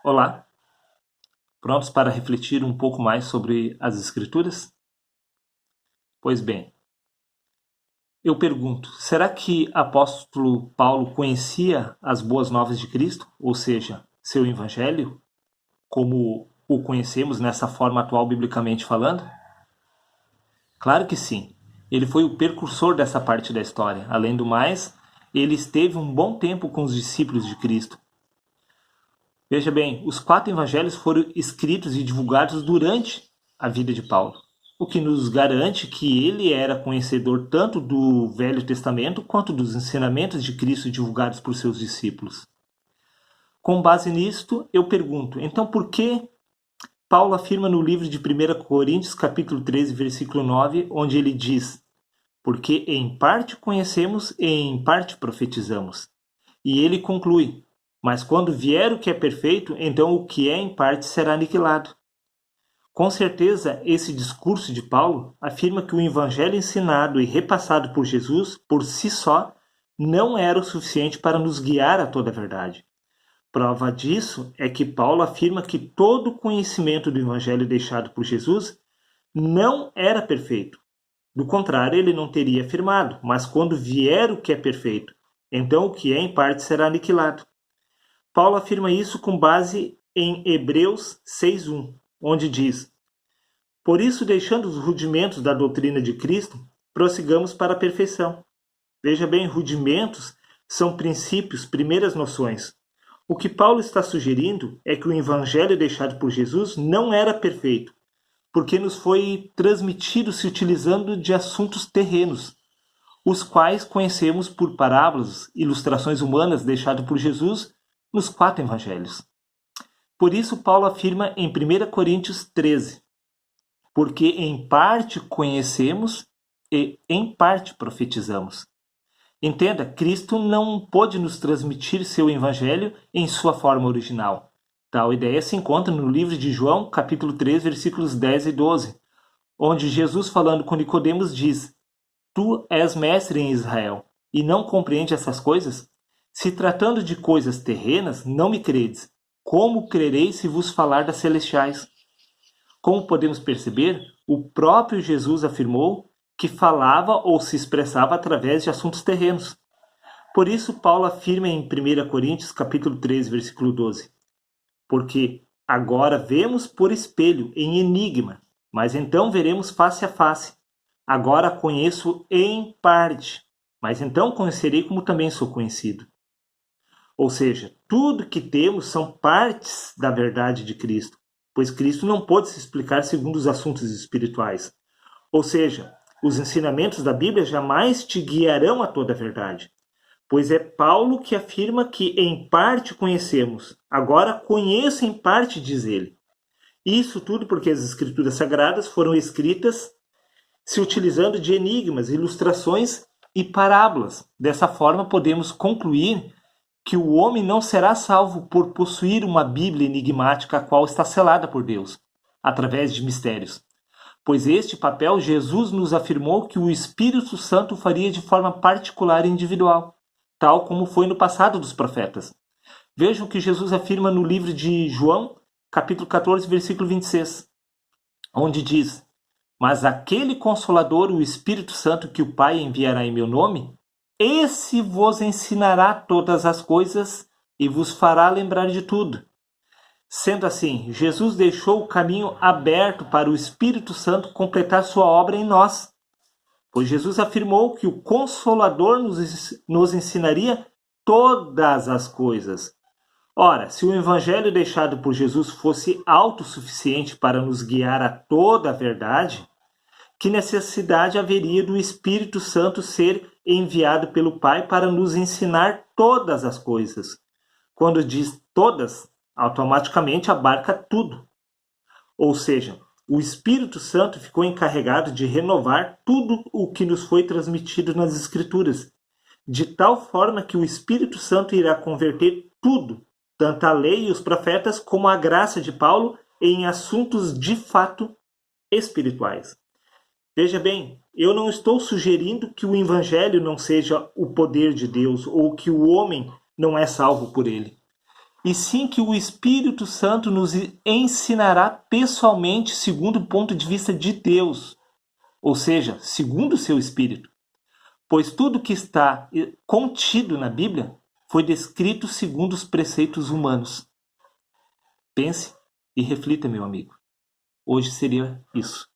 Olá, prontos para refletir um pouco mais sobre as Escrituras? Pois bem, eu pergunto: será que apóstolo Paulo conhecia as boas novas de Cristo, ou seja, seu evangelho, como o conhecemos nessa forma atual biblicamente falando? Claro que sim. Ele foi o precursor dessa parte da história. Além do mais, ele esteve um bom tempo com os discípulos de Cristo. Veja bem, os 4 evangelhos foram escritos e divulgados durante a vida de Paulo, o que nos garante que ele era conhecedor tanto do Velho Testamento quanto dos ensinamentos de Cristo divulgados por seus discípulos. Com base nisto, eu pergunto, então por que Paulo afirma no livro de 1 Coríntios, capítulo 13, versículo 9, onde ele diz: porque em parte conhecemos e em parte profetizamos. E ele conclui: mas quando vier o que é perfeito, então o que é em parte será aniquilado. Com certeza, esse discurso de Paulo afirma que o evangelho ensinado e repassado por Jesus, por si só, não era o suficiente para nos guiar a toda a verdade. Prova disso é que Paulo afirma que todo o conhecimento do evangelho deixado por Jesus não era perfeito. Do contrário, ele não teria afirmado: mas quando vier o que é perfeito, então o que é em parte será aniquilado. Paulo afirma isso com base em Hebreus 6:1, onde diz: por isso, deixando os rudimentos da doutrina de Cristo, prossigamos para a perfeição. Veja bem, rudimentos são princípios, primeiras noções. O que Paulo está sugerindo é que o evangelho deixado por Jesus não era perfeito, porque nos foi transmitido se utilizando de assuntos terrenos, os quais conhecemos por parábolas, ilustrações humanas deixadas por Jesus nos 4 evangelhos. Por isso, Paulo afirma em 1 Coríntios 13, porque em parte conhecemos e em parte profetizamos. Entenda, Cristo não pôde nos transmitir seu evangelho em sua forma original. Tal ideia se encontra no livro de João, capítulo 3, versículos 10 e 12, onde Jesus, falando com Nicodemos, diz: tu és mestre em Israel e não compreende essas coisas? Se tratando de coisas terrenas, não me credes. Como crereis se vos falar das celestiais? Como podemos perceber, o próprio Jesus afirmou que falava ou se expressava através de assuntos terrenos. Por isso, Paulo afirma em 1 Coríntios capítulo 13, versículo 12: porque agora vemos por espelho, em enigma, mas então veremos face a face. Agora conheço em parte, mas então conhecerei como também sou conhecido. Ou seja, tudo que temos são partes da verdade de Cristo, pois Cristo não pôde se explicar segundo os assuntos espirituais. Ou seja, os ensinamentos da Bíblia jamais te guiarão a toda a verdade, pois é Paulo que afirma que em parte conhecemos. Agora conheço em parte, diz ele. Isso tudo porque as Escrituras Sagradas foram escritas se utilizando de enigmas, ilustrações e parábolas. Dessa forma, podemos concluir que o homem não será salvo por possuir uma Bíblia enigmática a qual está selada por Deus, através de mistérios. Pois este papel Jesus nos afirmou que o Espírito Santo faria de forma particular e individual, tal como foi no passado dos profetas. Vejam o que Jesus afirma no livro de João, capítulo 14, versículo 26, onde diz: mas aquele Consolador, o Espírito Santo, que o Pai enviará em meu nome, esse vos ensinará todas as coisas e vos fará lembrar de tudo. Sendo assim, Jesus deixou o caminho aberto para o Espírito Santo completar sua obra em nós, pois Jesus afirmou que o Consolador nos ensinaria todas as coisas. Ora, se o evangelho deixado por Jesus fosse autossuficiente para nos guiar a toda a verdade, que necessidade haveria do Espírito Santo ser enviado pelo Pai para nos ensinar todas as coisas? Quando diz todas, automaticamente abarca tudo. Ou seja, o Espírito Santo ficou encarregado de renovar tudo o que nos foi transmitido nas Escrituras, de tal forma que o Espírito Santo irá converter tudo, tanto a lei e os profetas como a graça de Paulo, em assuntos de fato espirituais. Veja bem, eu não estou sugerindo que o evangelho não seja o poder de Deus ou que o homem não é salvo por ele. e sim que o Espírito Santo nos ensinará pessoalmente segundo o ponto de vista de Deus, ou seja, segundo o seu Espírito. Pois tudo que está contido na Bíblia foi descrito segundo os preceitos humanos. Pense e reflita, meu amigo. Hoje seria isso.